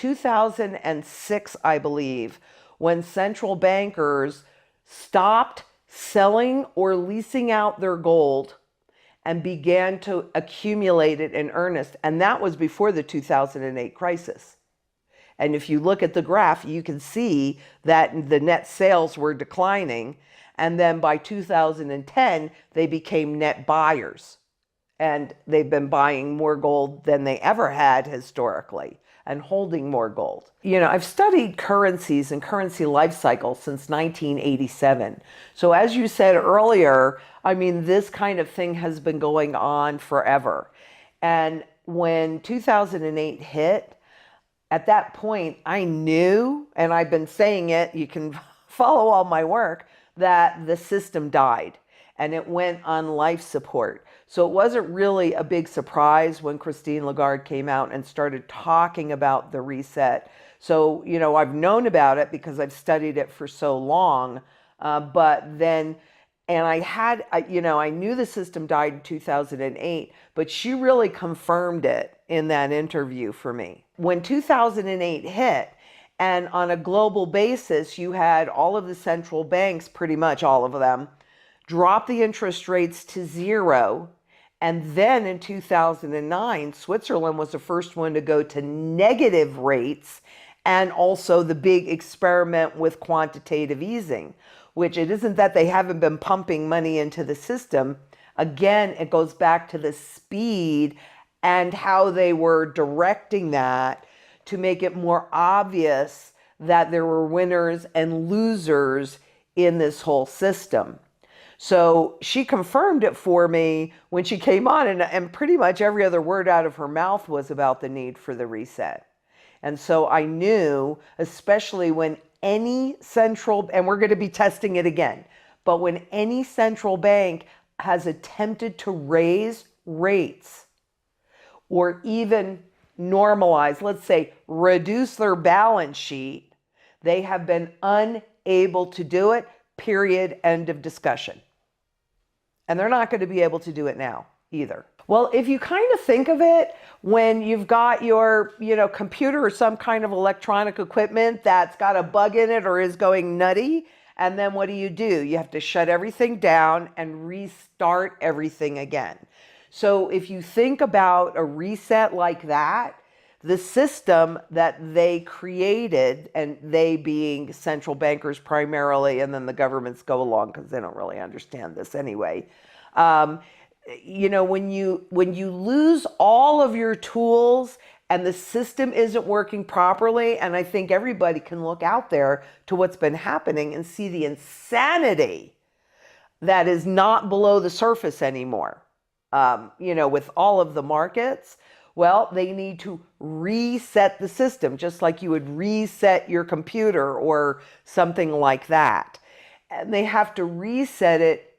2006, I believe, when central bankers stopped selling or leasing out their gold and began to accumulate it in earnest. And that was before the 2008 crisis. And if you look at the graph, you can see that the net sales were declining. And then by 2010, they became net buyers. And they've been buying more gold than they ever had historically and holding more gold. You know, I've studied currencies and currency life cycles since 1987. So as you said earlier, I mean, this kind of thing has been going on forever. And when 2008 hit, at that point, I knew, and I've been saying it, you can follow all my work, that the system died and it went on life support. So it wasn't really a big surprise when Christine Lagarde came out and started talking about the reset. So, you know, I've known about it because I've studied it for so long. But then, and I knew the system died in 2008, but she really confirmed it in that interview for me. When 2008 hit, and on a global basis, you had all of the central banks, pretty much all of them, drop the interest rates to zero. And then in 2009, Switzerland was the first one to go to negative rates, and also the big experiment with quantitative easing, which it isn't that they haven't been pumping money into the system. Again, it goes back to the speed and how they were directing that to make it more obvious that there were winners and losers in this whole system. So she confirmed it for me when she came on, and pretty much every other word out of her mouth was about the need for the reset. And so I knew, especially when any central, and we're going to be testing it again, but when any central bank has attempted to raise rates or even normalize, let's say, reduce their balance sheet, they have been unable to do it, period, end of discussion. And they're not going to be able to do it now either. Well, if you kind of think of it, when you've got your, computer or some kind of electronic equipment that's got a bug in it or is going nutty, and then what do? You have to shut everything down and restart everything again. So if you think about a reset like that, the system that they created, and they being central bankers primarily, and then the governments go along because they don't really understand this anyway. When you lose all of your tools and the system isn't working properly, and I think everybody can look out there to what's been happening and see the insanity that is not below the surface anymore. With all of the markets, well, they need to reset the system, just like you would reset your computer or something like that. And they have to reset it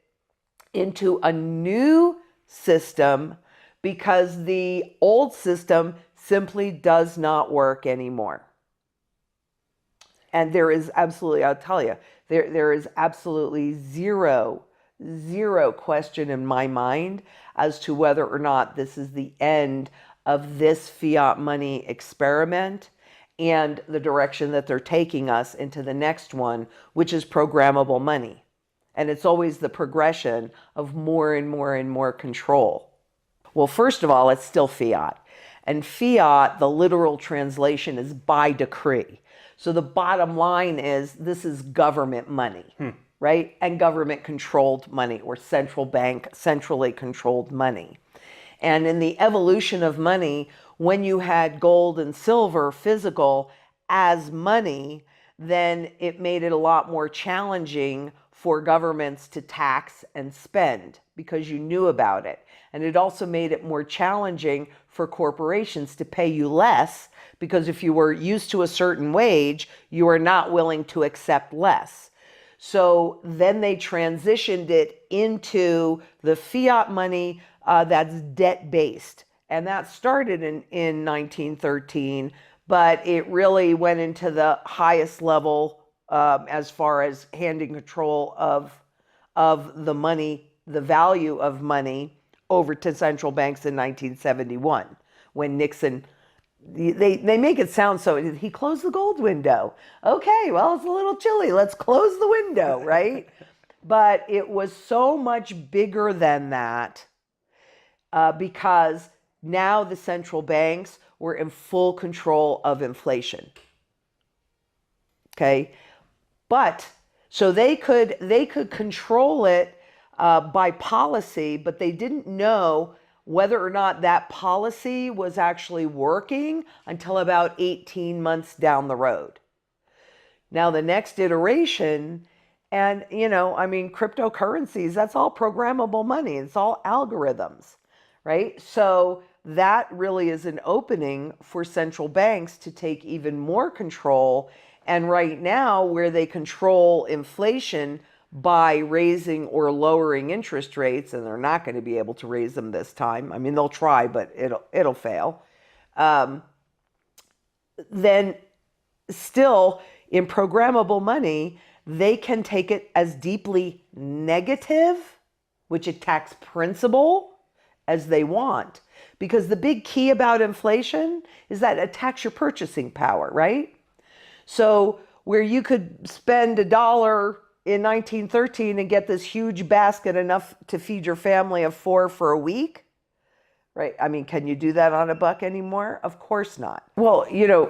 into a new system because the old system simply does not work anymore. And there is absolutely, I'll tell you, there is absolutely zero question in my mind as to whether or not this is the end of this fiat money experiment and the direction that they're taking us into the next one, which is programmable money. And it's always the progression of more and more and more control. Well, first of all, it's still fiat. And fiat, the literal translation is by decree. So the bottom line is this is government money, right? And government controlled money, or central bank, centrally controlled money. And in the evolution of money, when you had gold and silver physical as money, then it made it a lot more challenging for governments to tax and spend because you knew about it. And it also made it more challenging for corporations to pay you less because if you were used to a certain wage, you were not willing to accept less. So then they transitioned it into the fiat money that's debt-based. And that started in 1913, but it really went into the highest level as far as handing control of the money, the value of money, over to central banks in 1971, when Nixon they make it sound so, he closed the gold window. Okay, well, it's a little chilly. Let's close the window, right? But it was so much bigger than that because now the central banks were in full control of inflation. Okay, but so they could control it by policy, but they didn't know whether or not that policy was actually working until about 18 months down the road. Now the next iteration, and cryptocurrencies, that's all programmable money. It's all algorithms, right? So that really is an opening for central banks to take even more control. And right now, where they control inflation by raising or lowering interest rates, and they're not going to be able to raise them this time. I mean, they'll try, but it'll fail. Then still, in programmable money, they can take it as deeply negative, which attacks principal, as they want. Because the big key about inflation is that it attacks your purchasing power, right? So where you could spend $1 in 1913 and get this huge basket enough to feed your family of 4 for a week, right? I mean, can you do that on $1 anymore? Of course not. Well,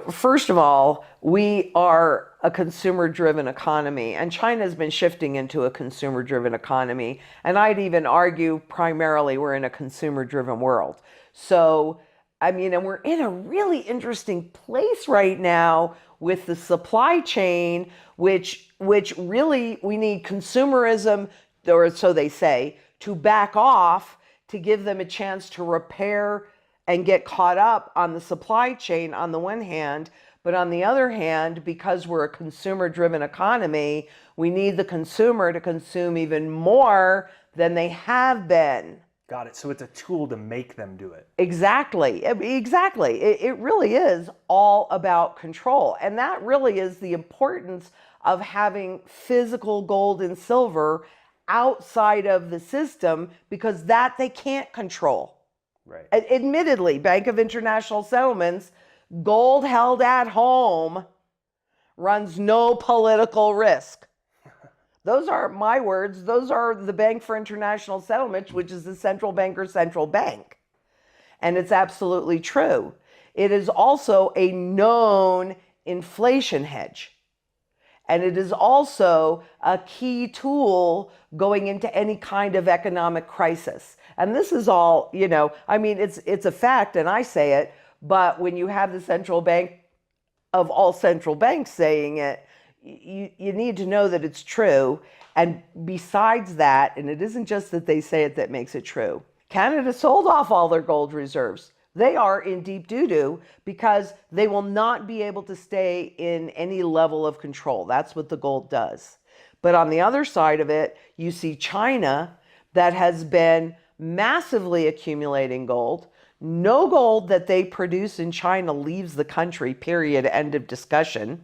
first of all, we are a consumer-driven economy, and China's been shifting into a consumer-driven economy. And I'd even argue primarily we're in a consumer-driven world. So, and we're in a really interesting place right now with the supply chain, which really we need consumerism, or so they say, to back off to give them a chance to repair and get caught up on the supply chain on the one hand. But on the other hand, because we're a consumer-driven economy, we need the consumer to consume even more than they have been. Got it. So it's a tool to make them do it. Exactly. It really is all about control. And that really is the importance of having physical gold and silver outside of the system, because that they can't control. Right. Admittedly, Bank of International Settlements, gold held at home runs no political risk. Those aren't my words. Those are the Bank for International Settlements, which is the central banker's central bank. And it's absolutely true. It is also a known inflation hedge. And it is also a key tool going into any kind of economic crisis. And this is all, it's a fact, and I say it, but when you have the central bank of all central banks saying it, you need to know that it's true. And besides that, and it isn't just that they say it that makes it true, Canada sold off all their gold reserves. They are in deep doo-doo because they will not be able to stay in any level of control. That's what the gold does. But on the other side of it, you see China that has been massively accumulating gold. No gold that they produce in China leaves the country, period, end of discussion.